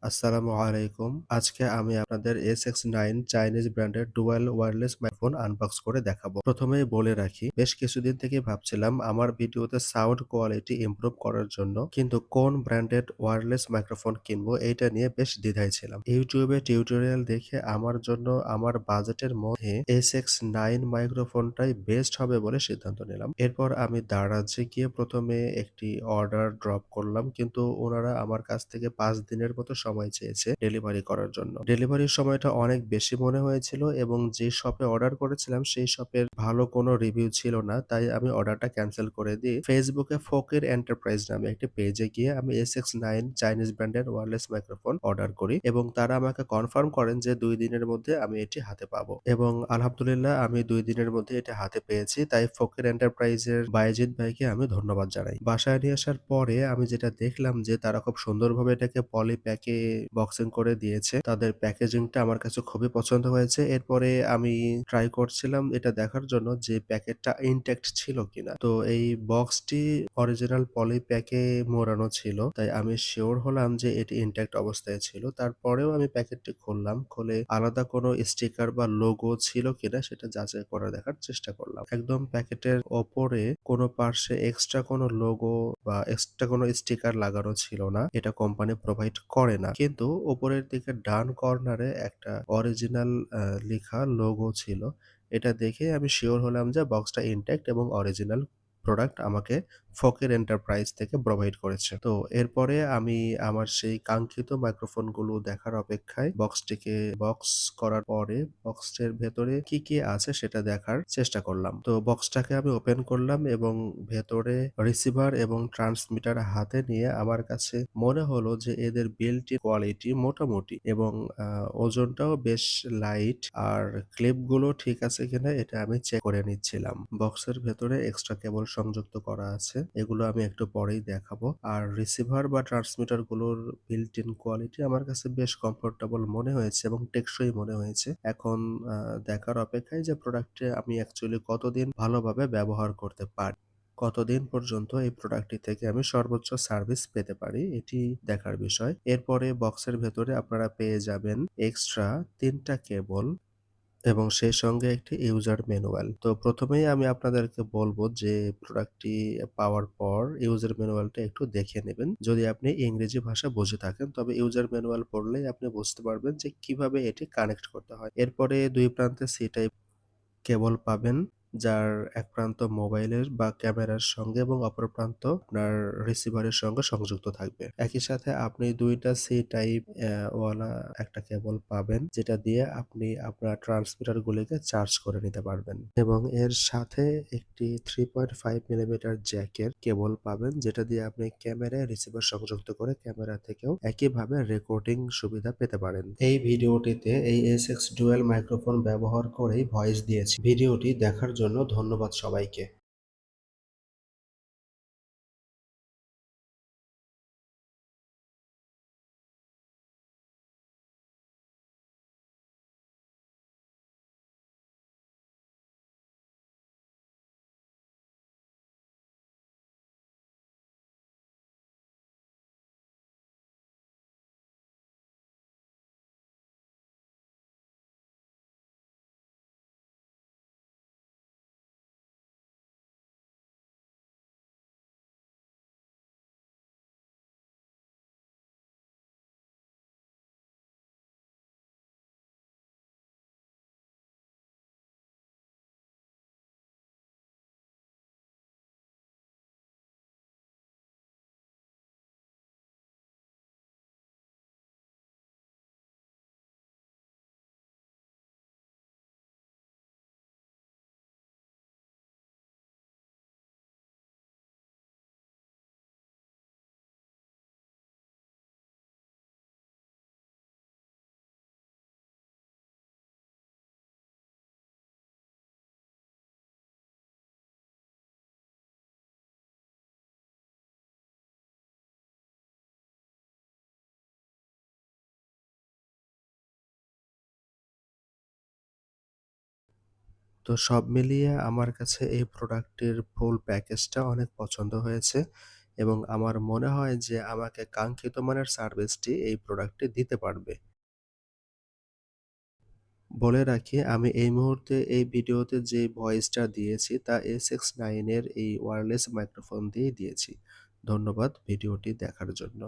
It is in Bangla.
আসসালামু আলাইকুম। আজকে আমি আপনাদের SX9 চাইনিজ ব্র্যান্ডের ডুয়াল ওয়্যারলেস মাইক্রোফোন আনবক্স করে দেখাবো। প্রথমেই বলে রাখি, বেশ কিছুদিন থেকেই ভাবছিলাম আমার ভিডিওতে সাউন্ড কোয়ালিটি ইমপ্রুভ করার জন্য কিন্তু কোন ব্র্যান্ডেড ওয়্যারলেস মাইক্রোফোন কিনবো এইটা নিয়ে বেশ দ্বিধায় ছিলাম। YouTube এ টিউটোরিয়াল দেখে আমার জন্য আমার বাজেটের মধ্যে SX9 মাইক্রোফোনটাই বেস্ট হবে বলে সিদ্ধান্ত নিলাম। এরপর আমি দারাজে গিয়ে প্রথমে একটি অর্ডার ড্রপ করলাম, কিন্তু ওনারা আমার কাছ থেকে ৫ দিনের মতো সময় চেয়েছে ডেলিভারি করার জন্য। ডেলিভারির সময়টা অনেক বেশি মনে হয়েছিল এবং যে শপে অর্ডার করেছিলাম সেই শপের ভালো কোনো রিভিউ ছিল না। তাই আমি অর্ডারটা ক্যানসেল করে দিয়ে Facebook এ ফকির এন্টারপ্রাইজ নামে একটি পেজে গিয়ে আমি SX9 চাইনিজ ব্র্যান্ডের ওয়্যারলেস মাইক্রোফোন অর্ডার করি এবং তারা আমাকে কনফার্ম করেন যে ২ দিনের মধ্যে আমি এটি হাতে পাবো এবং আলহামদুলিল্লাহ আমি ২ দিনের মধ্যে এটা হাতে পেয়েছি। তাই ফকির এন্টারপ্রাইজের বায়েজিদ ভাইকে আমি ধন্যবাদ জানাই। বাসায় নিয়ে আসার পরে আমি যেটা দেখলাম যে তারা খুব সুন্দরভাবে এটাকে পলি প্যাকে বক্সিং করে দিয়েছে। তাদের প্যাকেজিংটা আমার কাছে খুবই পছন্দ হয়েছে। এরপরে আমি ট্রাই করছিলাম এটা দেখার জন্য যে প্যাকেটটা ইনট্যাক্ট ছিল কিনা। তো এই বক্সটি অরিজিনাল পলি প্যাকে মোড়ানো ছিল। তাই আমি সিউর হলাম যে এটি ইনট্যাক্ট অবস্থায় ছিল। তারপরেও আমি প্যাকেটটি খুললাম। খুলে আলাদা কোনো স্টিকার বা লোগো ছিল কিনা সেটা যাচাই করে দেখার চেষ্টা করলাম। একদম প্যাকেটের ওপরে কোনো পার্শ্বে এক্সট্রা কোনো লোগো বা এক্সট্রা কোনো স্টিকার লাগানো ছিল না। এটা কোম্পানি প্রোভাইড করে না। কিন্তু উপরের দিকে ডান কর্নারে একটা অরিজিনাল লিখা লোগো ছিল। এটা দেখে আমি সিউর হলাম যে বক্সটা ইনট্যাক্ট এবং অরিজিনাল প্রোডাক্ট আমাকে ফকির এন্টারপ্রাইজ থেকে প্রোভাইড করেছে। তো এরপরে আমি আমার সেই কাঙ্ক্ষিত মাইক্রোফোনগুলো দেখার অপেক্ষায় বক্সটিকে বক্স করার পরে বক্সের ভেতরে কি আছে সেটা দেখার চেষ্টা করলাম। তো বক্সটাকে আমি ওপেন করলাম এবং ভেতরে রিসিভার এবং ট্রান্সমিটার হাতে নিয়ে আমার কাছে মনে হলো যে এদের বিল্ট ইন কোয়ালিটি মোটামুটি এবং ওজনটাও বেশ লাইট, আর ক্লিপগুলো ঠিক আছে কিনা এটা আমি চেক করে নিচ্ছিলাম। বক্সের ভেতরে এক্সট্রা কেবল সংযুক্ত করা আছে। এগুলো আমি একটু পরেই দেখাবো। আর রিসিভার বা ট্রান্সমিটার গুলোর বিল্ট ইন কোয়ালিটি আমার কাছে বেশ কমফোর্টেবল মনে হয়েছে এবং টেকসই মনে হয়েছে। এখন দেখার অপেক্ষায় যে প্রোডাক্টে আমি অ্যাকচুয়ালি কতদিন ভালোভাবে ব্যবহার করতে পারি। কতদিন পর্যন্ত এই প্রোডাক্টটি থেকে আমি সর্বোচ্চ সার্ভিস পেতে পারি এটি দেখার বিষয়। এরপরে বক্সের ভেতরে আপনারা পেয়ে যাবেন এক্সট্রা ৩ টা কেবল এবং সেই সঙ্গে একটি ইউজার ম্যানুয়াল। তো প্রথমেই আমি আপনাদেরকে বলব যে প্রোডাক্টটি পাওয়ার পর ইউজার ম্যানুয়ালটা একটু দেখে নেবেন। যদি আপনি ইংরেজি ভাষা বুঝে থাকেন তবে ইউজার ম্যানুয়াল পড়লেই আপনি বুঝতে পারবেন যে কিভাবে এটি কানেক্ট করতে হয়। এরপরে ২ প্রান্তে সি টাইপ কেবল পাবেন, যার এক প্রান্ত মোবাইলের বা ক্যামেরার সঙ্গে এবং অপর প্রান্ত আপনার রিসিভারের সঙ্গে সংযুক্ত থাকবে। একই সাথে আপনি ২ টা সি টাইপ ওয়ালা একটা কেবল পাবেন, যেটা দিয়ে আপনি আপনার ট্রান্সমিটার গুলিকে চার্জ করে নিতে পারবেন এবং এর সাথে একটি 3.5 মিলিমিটার জ্যাকের কেবল পাবেন, যেটা দিয়ে আপনি ক্যামেরায় রিসিভার সংযুক্ত করে ক্যামেরা থেকেও একইভাবে রেকর্ডিং সুবিধা পেতে পারেন। এই ভিডিওটিতে এই SX ডুয়াল মাইক্রোফোন ব্যবহার করেই ভয়েস দিয়েছি। ভিডিওটি দেখার জন্য ধন্যবাদ সবাইকে। তো সব মিলিয়ে আমার কাছে এই প্রোডাক্টের ফুল প্যাকেজটা অনেক পছন্দ হয়েছে এবং আমার মনে হয় যে আমাকে কাঙ্ক্ষিত মানের সার্ভিসটি এই প্রোডাক্টটি দিতে পারবে। বলে রাখি আমি এই মুহূর্তে এই ভিডিওতে যে ভয়েসটা দিয়েছি তা SX9 এর এই ওয়্যারলেস মাইক্রোফোন দিয়েই দিয়েছি। ধন্যবাদ ভিডিওটি দেখার জন্য।